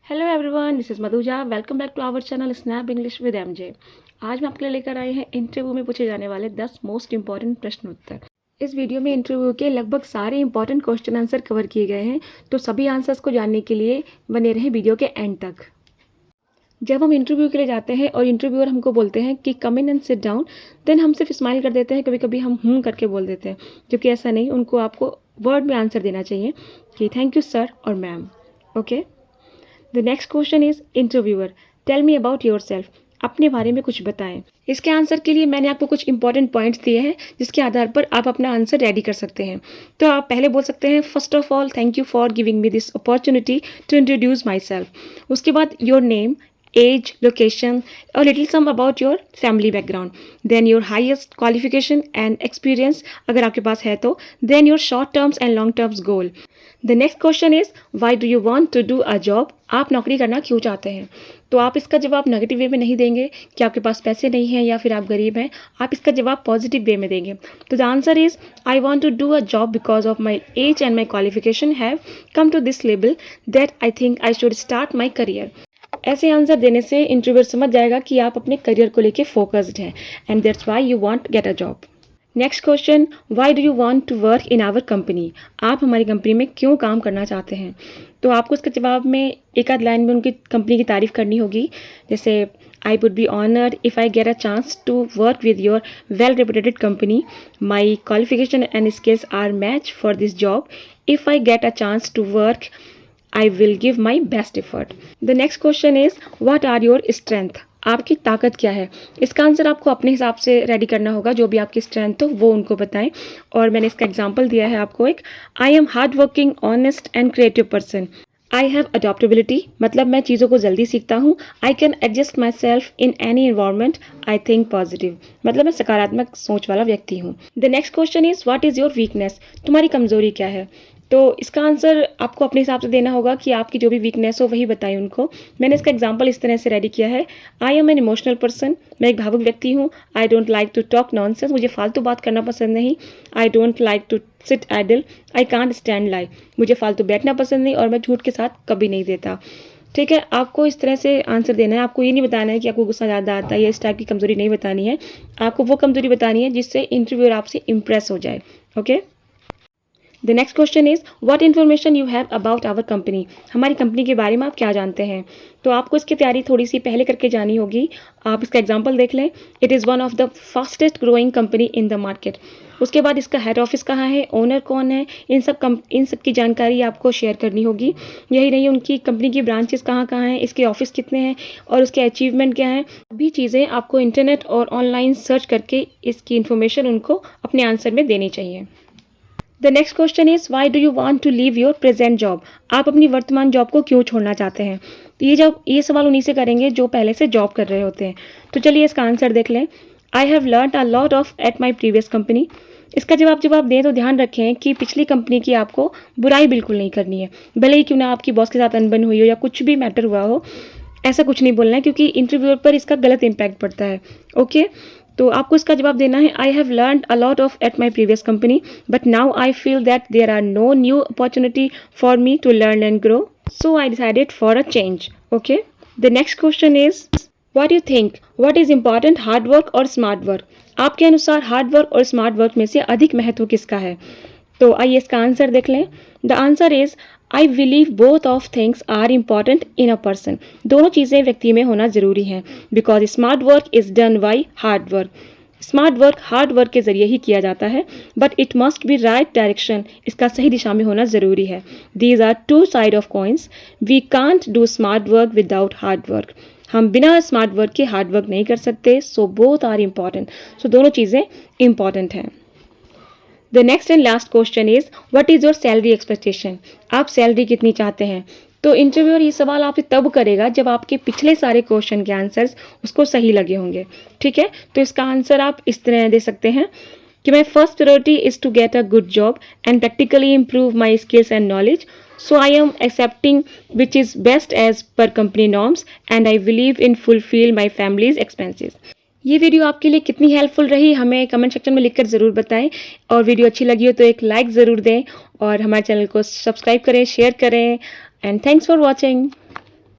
Hello everyone, this is Madhuja. Welcome back to our channel Snap English with MJ. आज मैं आपके लिए लेकर आई हैं इंटरव्यू में पूछे जाने वाले 10 मोस्ट इंपॉर्टेंट प्रश्न उत्तर। इस वीडियो में इंटरव्यू के लगभग सारे इंपॉर्टेंट क्वेश्चन आंसर कवर किए गए हैं, तो सभी आंसर्स को जानने के लिए बने रहें वीडियो के एंड तक। जब हम इंटरव्यू के लिए जाते हैं और इंटरव्यूअर हमको बोलते हैं कि come in and sit down, then हम सिर्फ स्माइल कर देते हैं, कभी कभी हम करके बोल देते हैं, जबकि ऐसा नहीं। उनको आपको वर्ड में आंसर देना चाहिए कि थैंक यू सर और ma'am. Okay. The next question is interviewer, tell me about yourself. अपने बारे में कुछ बताएं। इसके आंसर के लिए मैंने आपको कुछ इंपॉर्टेंट पॉइंट्स दिए हैं, जिसके आधार पर आप अपना आंसर रेडी कर सकते हैं। तो आप पहले बोल सकते हैं, first of all thank you for giving me this opportunity to introduce myself. उसके बाद your name, age, location, a little some about your family background, then your highest qualification and experience अगर आपके पास है तो, then your short terms and long terms goal. The next question is why do you want to do a job? आप नौकरी करना क्यों चाहते हैं? तो आप इसका जवाब नेगेटिव वे में नहीं देंगे कि आपके पास पैसे नहीं हैं या फिर आप गरीब हैं। आप इसका जवाब पॉजिटिव वे में देंगे। तो the answer is I want to do a job because of my age and my qualification have come to this level that I think I should start my career. ऐसे answer देने से interviewer समझ जाएगा कि आप अपने career को लेके फोकस्ड हैं and that's why you want get a job. Next question, why do you want to work in our company? आप हमारी कंपनी में क्यों काम करना चाहते हैं? तो आपको इसके जवाब में एक आध लाइन में उनकी कंपनी की तारीफ करनी होगी, जैसे I would be honoured if I get a chance to work with your well reputed company. My qualification and skills are match for this job. If I get a chance to work I will give my best effort. The next question is what are your strength? आपकी ताकत क्या है? इसका answer आपको अपने हिसाब से ready करना होगा। जो भी आपकी स्ट्रेंथ हो वो उनको बताएं। और मैंने इसका एग्जांपल दिया है आपको एक, I am hard working, honest and creative person. I have adaptability, मतलब मैं चीज़ों को जल्दी सीखता हूँ। I can adjust my self in any environment. I think positive, मतलब मैं सकारात्मक सोच वाला व्यक्ति हूँ। The next question is what is your weakness? तुम्हारी कमजोरी क्या है? तो इसका आंसर आपको अपने हिसाब से देना होगा कि आपकी जो भी वीकनेस हो वही बताएं उनको। मैंने इसका एग्जांपल इस तरह से रेडी किया है, I am an emotional person, मैं एक भावुक व्यक्ति हूँ। I don't like to talk nonsense, मुझे फालतू बात करना पसंद नहीं। I don't like to sit idle, I can't stand lie, मुझे फालतू बैठना पसंद नहीं और मैं झूठ के साथ कभी नहीं देता। ठीक है, आपको इस तरह से आंसर देना है। आपको ये नहीं बताना है कि आपको गुस्सा ज़्यादा आता है या इस टाइप की कमजोरी नहीं बतानी है। आपको वो कमजोरी बतानी है जिससे इंटरव्यूअर आपसे इम्प्रेस हो जाए। Okay. The next question is what information you have about our company? हमारी कंपनी के बारे में आप क्या जानते हैं? तो आपको इसकी तैयारी थोड़ी सी पहले करके जानी होगी। आप इसका एग्जांपल देख लें, it is one of the fastest growing company in the market. उसके बाद इसका हेड ऑफिस कहाँ है, ओनर कौन है, इन सब की जानकारी आपको शेयर करनी होगी। यही नहीं, उनकी कंपनी की ब्रांचेस कहाँ कहाँ हैं, इसके ऑफिस कितने हैं और उसके अचीवमेंट क्या हैं, सभी चीज़ें आपको इंटरनेट और ऑनलाइन सर्च करके इसकी इन्फॉर्मेशन उनको अपने आंसर में देनी चाहिए। The next question is why do you want to leave your present job? आप अपनी वर्तमान जॉब को क्यों छोड़ना चाहते हैं? तो ये सवाल उन्हीं से करेंगे जो पहले से जॉब कर रहे होते हैं। तो चलिए इसका आंसर देख लें। आई have learn a lot of at my previous company. इसका जब आप दें तो ध्यान रखें कि पिछली कंपनी की आपको बुराई बिल्कुल नहीं करनी है, भले ही क्यों ना आपकी बॉस के साथ अनबन हुई हो या कुछ भी मैटर हुआ हो, ऐसा कुछ नहीं बोलना है क्योंकि इंटरव्यूअर पर इसका गलत इम्पैक्ट पड़ता है। ओके। तो आपको इसका जवाब देना है, I have learn a lot of at my previous company but now I feel that there are no new opportunity for me to learn and grow, so I decided for a change. Okay. The next question is what you think, what is important, hard work और smart work? आपके अनुसार hard work और smart work में से अधिक महत्व किसका है? तो आइए इसका आंसर देख लें। The answer is I believe both of things are important in a person. दोनों चीज़ें व्यक्ति में होना जरूरी है, because smart work is done by hard work. Smart work hard work के जरिए ही किया जाता है, but it must be right direction, इसका सही दिशा में होना जरूरी है। These are two side of coins, we can't do smart work without hard work. हम बिना स्मार्ट वर्क के हार्ड वर्क नहीं कर सकते, सो बोथ आर इम्पॉर्टेंट। सो दोनों चीज़ें इम्पॉर्टेंट हैं। The next and last question is what is your salary expectation? आप सैलरी कितनी चाहते हैं? तो इंटरव्यूअर ये सवाल आपसे तब करेगा जब आपके पिछले सारे क्वेश्चन के आंसर्स उसको सही लगे होंगे। ठीक है, तो इसका आंसर आप इस तरह दे सकते हैं कि my first priority is to get a good job and practically improve my skills and knowledge, so I am accepting which is best as per company norms and I believe in fulfil my family's expenses. ये video आपके लिए कितनी helpful रही हमें comment section में लिखकर ज़रूर बताएं, और वीडियो अच्छी लगी हो तो एक लाइक ज़रूर दें और हमारे चैनल को सब्सक्राइब करें, शेयर करें, एंड थैंक्स फॉर वॉचिंग।